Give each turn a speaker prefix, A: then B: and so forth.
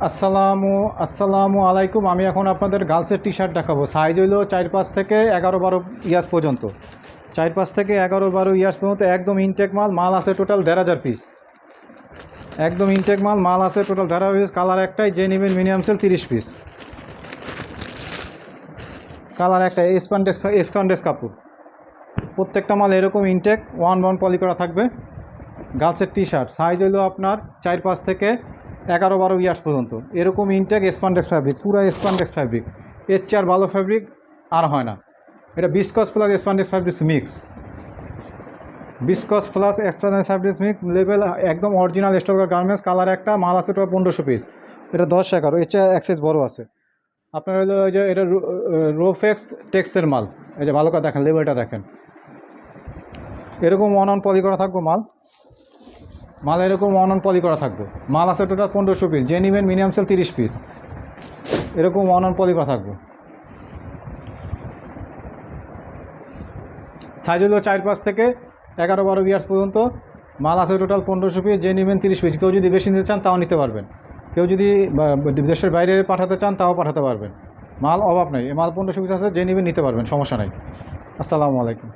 A: আসসালামু আলাইকুম। আমি এখন আপনাদের গার্লসের টি শার্ট দেখাবো। সাইজ হইল 4-5 থেকে 11-12 ইয়ার্স পর্যন্ত। 4-5 থেকে 11-12 ইয়ার্স পর্যন্ত একদম ইনটেক মাল আছে টোটাল 1,500 পিস। একদম ইনটেক মাল আছে টোটাল 1,500 পিস। কালার একটাই, যে নেবেন মিনিমাম সেল 30 পিস। কালার একটা স্পন্ডেস কাপড়। প্রত্যেকটা মাল এরকম ইনটেক 1 পলি করা থাকবে। গার্লসের টি শার্ট সাইজ হইল আপনার 4-5 থেকে 11-12 ইয়ার্স পর্যন্ত। এরকম ইনটেক স্পন্ডেক্স ফ্যাব্রিক, পুরো স্পন্ডেক্স ফ্যাব্রিক। এর চেয়ে ভালো ফ্যাব্রিক আর হয় না। এটা viscose plus spandex fabrics mix. Viscose plus spandex fabrics mix level একদম অরিজিনাল স্টকের গার্মেন্টস। কালার একটা, মাল আছে টোটাল 1500 পিস। এটা 10-11, এর চেয়ে অ্যাক্সেস বড় আছে। আপনার হলো ওই যে এটা রোফেক্স টেক্সের মাল। এই যে ভালো করে দেখেন, লেভেলটা দেখেন। এরকম অন পলি করা থাকবো মাল এরকম অন পলি করা থাকবে। মাল আছে টোটাল 1500 পিস, যে নেবেন মিনিমাম সেল 30 পিস। এরকম অন পলি করা থাকবে। সাইজ হলো 4-5 থেকে 11-12 ইয়ার্স পর্যন্ত। মাল আছে টোটাল 1500 পিস, যে নেবেন 30 পিস। কেউ যদি বেশি নিতে চান তাও নিতে পারবেন। কেউ যদি দেশের বাইরে পাঠাতে চান তাও পাঠাতে পারবেন। মাল অভাব নেই। মাল 1500 পিস আছে, যে নেবেন নিতে পারবেন, সমস্যা নাই। আসসালামু আলাইকুম।